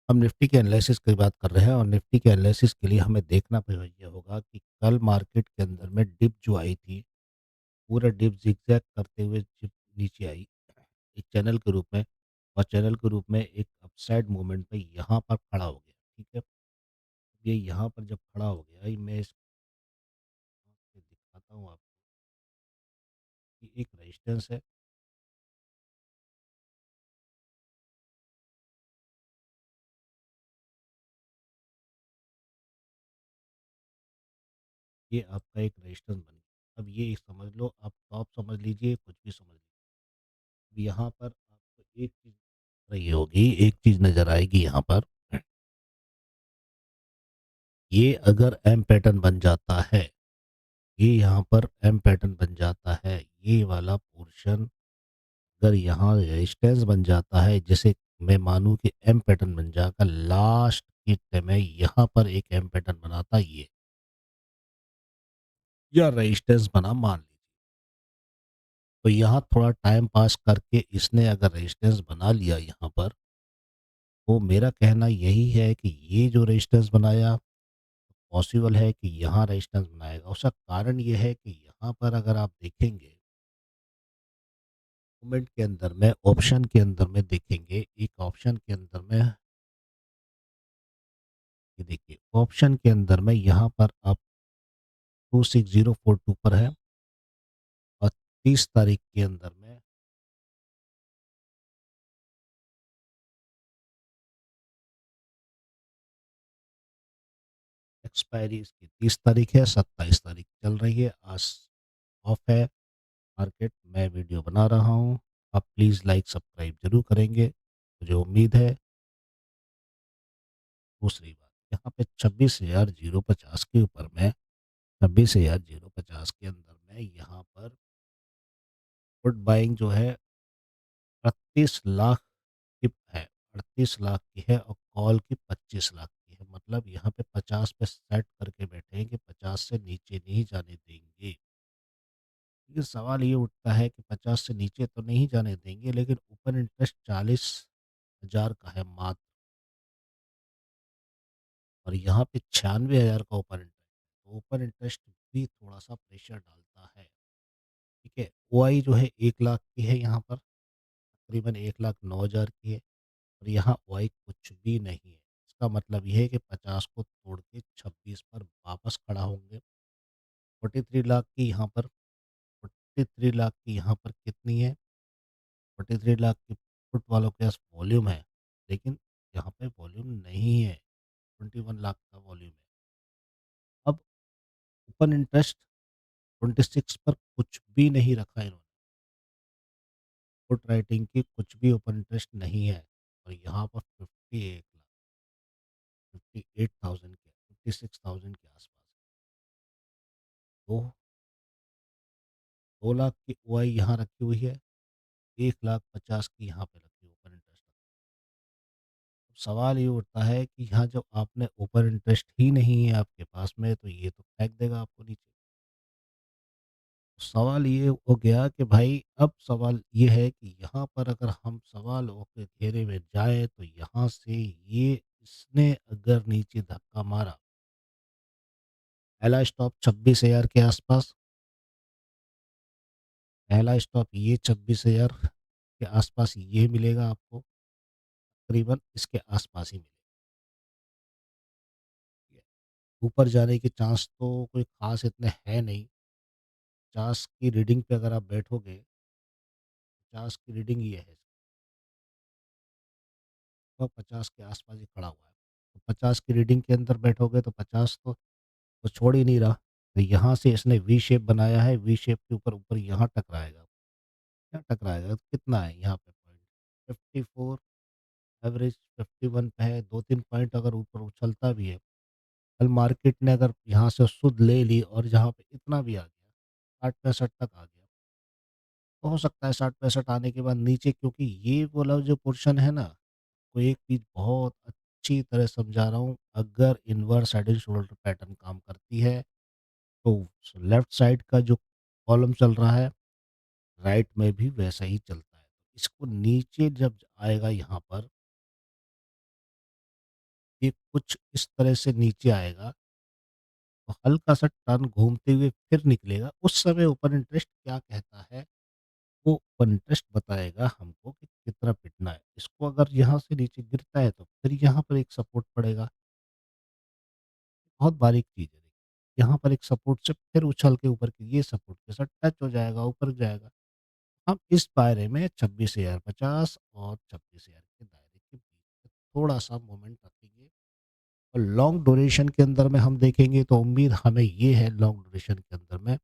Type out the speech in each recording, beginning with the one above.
हम निफ्टी के एनालिसिस की बात कर रहे हैं और निफ्टी के एनालिसिस के लिए हमें देखना ये होगा कि कल मार्केट के अंदर में डिप जो आई थी, पूरा डिप ज़िगज़ैग करते हुए जब नीचे आई, एक चैनल के रूप में और चैनल के रूप में एक अपसाइड मूवमेंट में यहाँ पर खड़ा हो गया, ठीक है? ये यहाँ पर जब खड़ा हो गया, ये मैं इसको दिखाता हूँ आपको कि एक रेजिस्टेंस है, ये आपका एक रेजिस्टेंस बन गया। अब ये समझ लो, आप टॉप समझ लीजिए, कुछ भी समझ लीजिए। अब यहाँ पर आपको एक चीज़ रही होगी, एक चीज़ नज़र आएगी यहाँ पर, ये अगर एम पैटर्न बन जाता है, ये यहाँ पर एम पैटर्न बन जाता है, ये वाला पोर्शन अगर यहाँ रेजिस्टेंस बन जाता है, जैसे मैं मानूँ कि एम पैटर्न बन जाएगा, लास्ट के में यहाँ पर एक एम पैटर्न बनाता ये, या रेजिस्टेंस बना मान लीजिए। तो यहाँ थोड़ा टाइम पास करके इसने अगर रेजिस्टेंस बना लिया यहाँ पर, तो मेरा कहना यही है कि ये जो रेजिस्टेंस बनाया, पॉसिबल है कि यहाँ रेजिस्टेंस बनाएगा। उसका कारण ये है कि यहाँ पर अगर आप देखेंगे, मूवमेंट के अंदर में, ऑप्शन के अंदर में देखेंगे, एक ऑप्शन के अंदर में, ये देखिए, ऑप्शन के अंदर में यहाँ पर आप 26042 पर है और 30 तारीख के अंदर में एक्सपायरी इसकी 30 तारीख है, 27 तारीख चल रही है, आज ऑफ है मार्केट। मैं वीडियो बना रहा हूँ, आप प्लीज़ लाइक सब्सक्राइब ज़रूर करेंगे, मुझे उम्मीद है। दूसरी बात, यहाँ पे 26,050 के ऊपर में, 26,050 के अंदर में यहाँ पर पुट बाइंग जो है 38 लाख की है, 38 लाख की है और कॉल की 25 लाख की है। मतलब यहाँ पे 50 पे सेट करके बैठे हैं कि 50 से नीचे नहीं जाने देंगे। लेकिन सवाल ये उठता है कि 50 से नीचे तो नहीं जाने देंगे, लेकिन ओपन इंटरेस्ट 40,000 का है मात्र, और यहाँ पे 96,000 का ओपन इंटरेस्ट। तो ओपन इंटरेस्ट भी थोड़ा-सा प्रेशर डालता है, ठीक है? ओआई जो है 1 लाख की है यहाँ पर, तकरीबन 1,09,000 की है। और यहाँ ओआई कुछ भी नहीं है। इसका मतलब ये है कि 50 को तोड़ के 26 पर वापस खड़ा होंगे। 43 लाख की यहाँ पर, 43 लाख की यहाँ पर कितनी है? 43 लाख की पुट वालों के पास वॉल्यूम है, लेकिन यहाँ पे वॉल्यूम नहीं है, 21 लाख का वॉल्यूम है। अब ओपन इंटरेस्ट 26 पर कुछ भी नहीं रखा इन्होंने, पुट राइटिंग की कुछ भी ओपन इंटरेस्ट नहीं है, और यहाँ पर 58 लाख, 58,000 के, 56,000 के आसपास। तो 2 लाख की ओआई यहाँ रखी हुई है, 1,50,000 की यहाँ पे रखी है ओपन इंटरेस्ट। सवाल ये उठता है कि यहाँ जब आपने ओपन इंटरेस्ट ही नहीं है आपके पास में, तो ये तो फेंक देगा आपको नीचे। सवाल ये हो गया कि भाई, अब सवाल ये है कि यहाँ पर अगर हम सवालों के घेरे में जाएँ, तो यहाँ से ये, इसने अगर नीचे धक्का मारा, पहला स्टॉप 26,000 के आसपास, पहला स्टॉप ये 26,000 के आसपास ये मिलेगा आपको, तकरीबन इसके आसपास ही मिलेगा। ऊपर जाने के चांस तो कोई ख़ास इतने है नहीं। 50 की रीडिंग पे अगर आप बैठोगे, 50 की रीडिंग ये है, तो 50 के आस-पास ही खड़ा हुआ है। तो 50 की रीडिंग के अंदर बैठोगे तो 50 तो वो छोड़ ही नहीं रहा। तो यहाँ से इसने वी शेप बनाया है, वी शेप के ऊपर ऊपर यहाँ टकराएगा। क्या टकराएगा? तो कितना है यहाँ पे पॉइंट? 54, एवरेज 51 पे है, 2-3 पॉइंट अगर ऊपर उछलता भी है, कल मार्केट ने अगर यहाँ से सुध ले ली और जहाँ पे इतना भी आ गया, 60-65 तक आ गया, तो हो सकता है 60-65 आने के बाद नीचे, क्योंकि ये वाला जो पोर्शन है ना, वो एक चीज़ बहुत अच्छी तरह समझा रहा हूँ, अगर inverse head and shoulder pattern काम करती है, तो लेफ्ट साइड का जो कॉलम चल रहा है, राइट में भी वैसा ही चलता है। इसको नीचे जब आएगा यहाँ पर, ये कुछ इस तरह से नीचे आएगा, तो हल्का-सा टर्न घूमते हुए फिर निकलेगा। उस समय ओपन इंटरेस्ट क्या कहता है, वो ओपन इंटरेस्ट बताएगा हमको कि कितना पिटना है। इसको अगर यहाँ से नीचे गिरता है तो फिर यहाँ पर एक सपोर्ट पड़ेगा। बहुत बारीक चीज़ है देखिए। यहाँ पर एक सपोर्ट से फिर उछल के ऊपर की ये सपोर्ट के साथ टच हो जाएगा, ऊपर जाएगा। हम इस दायरे में 26,050 और 26,000 के दायरे के बीच में थोड़ा-सा मोमेंट रखेंगे और लॉन्ग ड्यूरेशन के अंदर में हम देखेंगे तो उम्मीद हमें ये है लॉन्ग ड्यूरेशन के अंदर में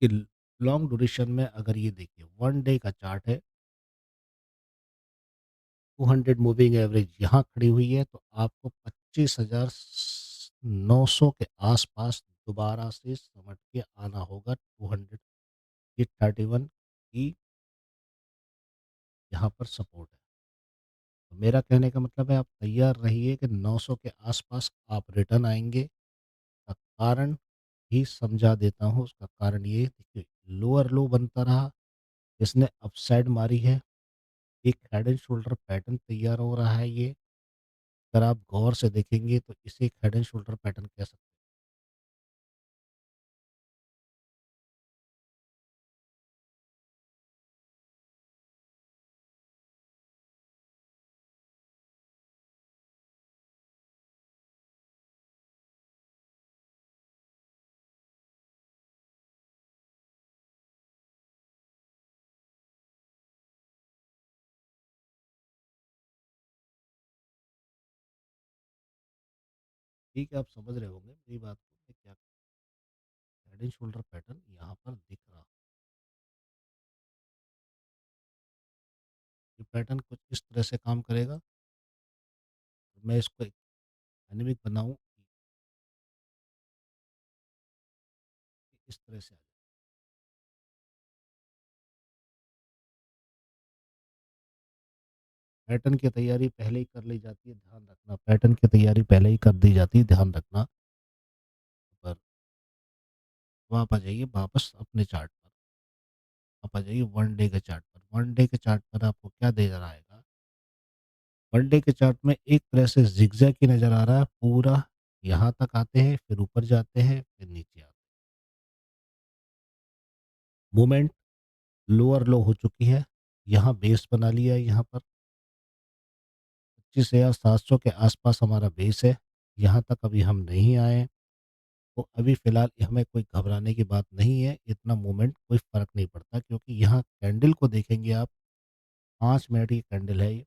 कि लॉन्ग ड्यूरेशन में अगर ये देखिए 1 डे का चार्ट है, 200 मूविंग एवरेज यहाँ खड़ी हुई है, तो आपको 25,900 के आस-पास दोबारा से समझ के आना होगा। 200 ये 31 की यहाँ पर सपोर्ट है। तो मेरा कहने का मतलब है आप तैयार रहिए कि 900 के आस-पास आप रिटर्न आएँगे। का कारण भी समझा देता हूँ, उसका कारण ये देखिए लोअर लो बनता रहा, इसने अपसाइड मारी है, एक हेड एंड शोल्डर पैटर्न तैयार हो रहा है ये। अगर आप गौर से देखेंगे तो इसे एक हेड एंड शोल्डर पैटर्न कह सकते हैं। ठीक है, आप समझ रहे होंगे मेरी बात को मैं क्या हेड एंड शोल्डर पैटर्न यहाँ पर दिख रहा। ये पैटर्न कुछ इस तरह से काम करेगा। मैं इसको एक डायनामिक बनाऊँ कि इस तरह से आ जाए। पैटर्न की तैयारी पहले ही कर ली जाती है, ध्यान रखना। पैटर्न की तैयारी पहले ही कर दी जाती है, ध्यान रखना। पर अब आप आ जाइए वापस अपने चार्ट पर। आप आ जाइए 1 डे के चार्ट पर। 1 डे के चार्ट पर आपको क्या नज़र आएगा? 1 डे के चार्ट में एक तरह से ज़िगज़ैग ही नज़र आ रहा है पूरा। यहाँ तक आते हैं, फिर ऊपर जाते हैं, फिर नीचे आते हैं। मूवमेंट लोअर लो हो चुकी है। यहाँ बेस बना लिया है यहाँ पर। 25,700 के आसपास हमारा बेस है। यहाँ तक अभी हम नहीं आए। तो अभी फ़िलहाल हमें कोई घबराने की बात नहीं है। इतना मूवमेंट कोई फ़र्क नहीं पड़ता क्योंकि यहाँ कैंडल को देखेंगे आप। 5 मिनट की कैंडल है ये।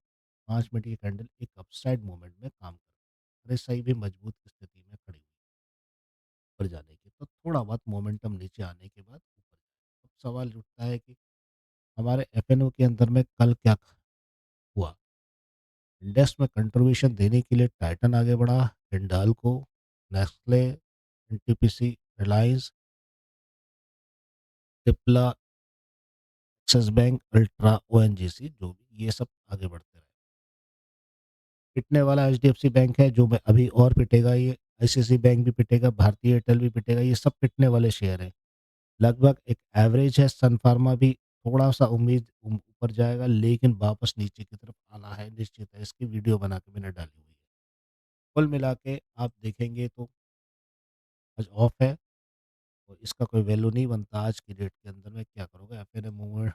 5 मिनट की कैंडल एक अपसाइड मूवमेंट में काम कर रही है। आरएसआई भी मजबूत स्थिति में खड़ी हुई है ऊपर जाने की। तो थोड़ा बहुत मोमेंटम नीचे आने के बाद ऊपर जाए। अब सवाल उठता है कि हमारे एफएनओ के अंदर में कल क्या हुआ? इंडेक्स में कंट्रीब्यूशन देने के लिए टाइटन आगे बढ़ा, Hindalco, Nestle, NTPC, Reliance, Cipla, axis bank, ultra, ONGC जो भी ये सब आगे बढ़ते रहे। पिटने वाला एचडीएफसी बैंक है जो मैं अभी और पिटेगा ये, आईसीआईसी बैंक भी पिटेगा, भारतीय एयरटेल भी पिटेगा, ये सब पिटने वाले शेयर हैं। लगभग एक एवरेज है, सन फार्मा भी थोड़ा-सा उम्मीद ऊपर जाएगा लेकिन वापस नीचे की तरफ आना है निश्चित है, इसकी वीडियो बना के मैंने डाली हुई है। कुल मिला के आप देखेंगे तो आज ऑफ है और इसका कोई वैल्यू नहीं बनता आज की डेट के अंदर में क्या करोगे एफएनए मूवमेंट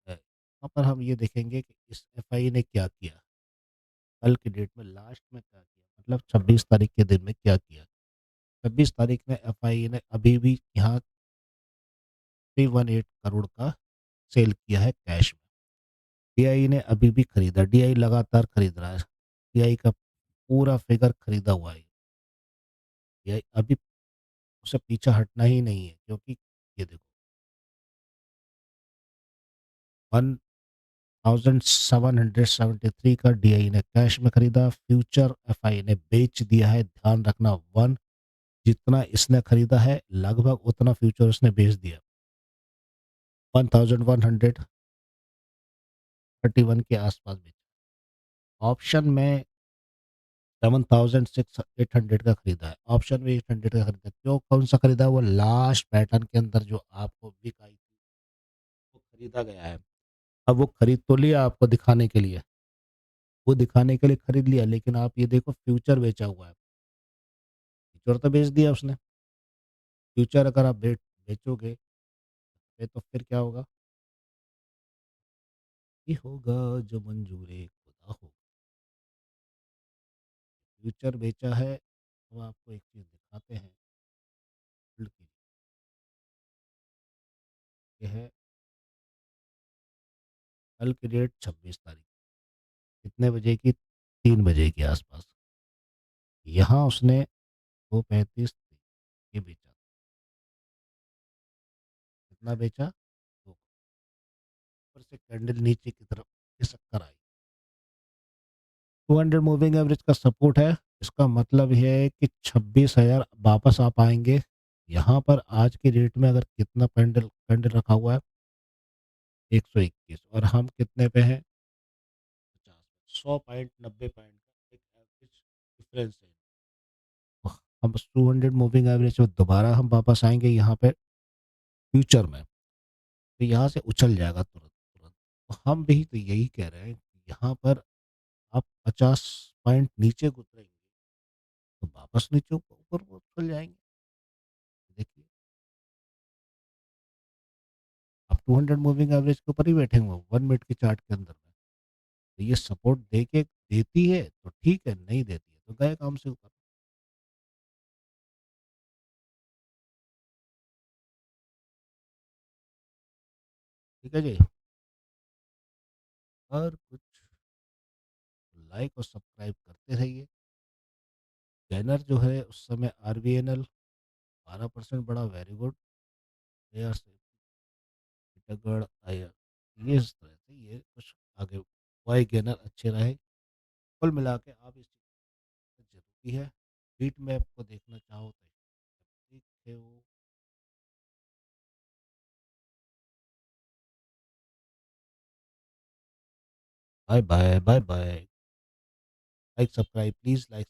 है। वहाँ पर हम ये देखेंगे कि इस एफआई ने क्या किया, कल की डेट में लास्ट में क्या किया, मतलब 26 तारीख के दिन में क्या किया। 26 तारीख में एफआई ने अभी भी यहाँ 318 करोड़ का सेल किया है कैश में। डीआई ने अभी भी खरीदा, डीआई लगातार खरीद रहा है। डीआई का पूरा फिगर खरीदा हुआ है। डीआई अभी उसे पीछा हटना ही नहीं है क्योंकि ये देखो 1773 का डीआई ने कैश में खरीदा, फ्यूचर एफआई ने बेच दिया है। ध्यान रखना 1 जितना इसने खरीदा है लगभग उतना फ्यूचर उसने बेच दिया। 1131 के आसपास बेचा। ऑप्शन में 7,600 का खरीदा है। ऑप्शन में 800 का खरीदा है। क्यों कौन सा खरीदा है? वो लास्ट पैटर्न के अंदर जो आपको बिक आई थी, वो खरीदा गया है। अब वो खरीद तो लिया आपको दिखाने के लिए। वो दिखाने के लिए खरीद लिया, लेकिन आप ये देखो फ्यूचर बेचा हुआ है। फ्यूचर तो बेच दिया उसने। फ्यूचर अगर आप बेचोगे तो फिर क्या होगा? ये होगा जो मंज़ूर-ए खुदा हो। फ्यूचर बेचा है, अब आपको एक चीज़ दिखाते हैं गोल्ड की। ये है कल की डेट 26 तारीख, कितने बजे की? 3 बजे के आस-पास। यहाँ उसने 235 ये बेचा, कितना बेचा? तो ऊपर से कैंडल नीचे की तरफ खिसक कर आई। 200 मूविंग एवरेज का सपोर्ट है, इसका मतलब ये है कि 26,000 वापस आ पाएँगे। यहाँ पर आज की डेट में अगर कितना कैंडल कैंडल रखा हुआ है? 121, और हम कितने पे हैं? 50, 100.90 पॉइंट का एक एवरेज डिफरेंस है। हम 200 मूविंग एवरेज में दोबारा हम वापस आएँगे यहाँ पे फ्यूचर में, तो यहाँ से उछल जाएगा तुरंत, तुरंत। तो हम भी तो यही कह रहे हैं कि यहाँ पर आप 50 पॉइंट नीचे उतरेंगे, तो वापस नीचे ऊपर वो उछल जाएँगे। देखिए, आप 200 मूविंग एवरेज के ऊपर ही बैठे हुए हो 1 मिनट के चार्ट के अंदर में। तो ये सपोर्ट दे के देती है तो ठीक है, नहीं देती है तो गए काम से ऊपर। ठीक है जी? और कुछ लाइक और सब्सक्राइब करते रहिए। गैनर जो है उस समय आरबीएनएल 12% बढ़ा, वेरी गुड। एआर से टिटागढ़ आया, ये इस तरह से ये कुछ आगे वाई गैनर अच्छे रहे। कुल मिला के आप इस चीज़ जरूरी है। हीट मैप को देखना चाहो तो ठीक है वो। Bye bye bye bye. Like subscribe please, like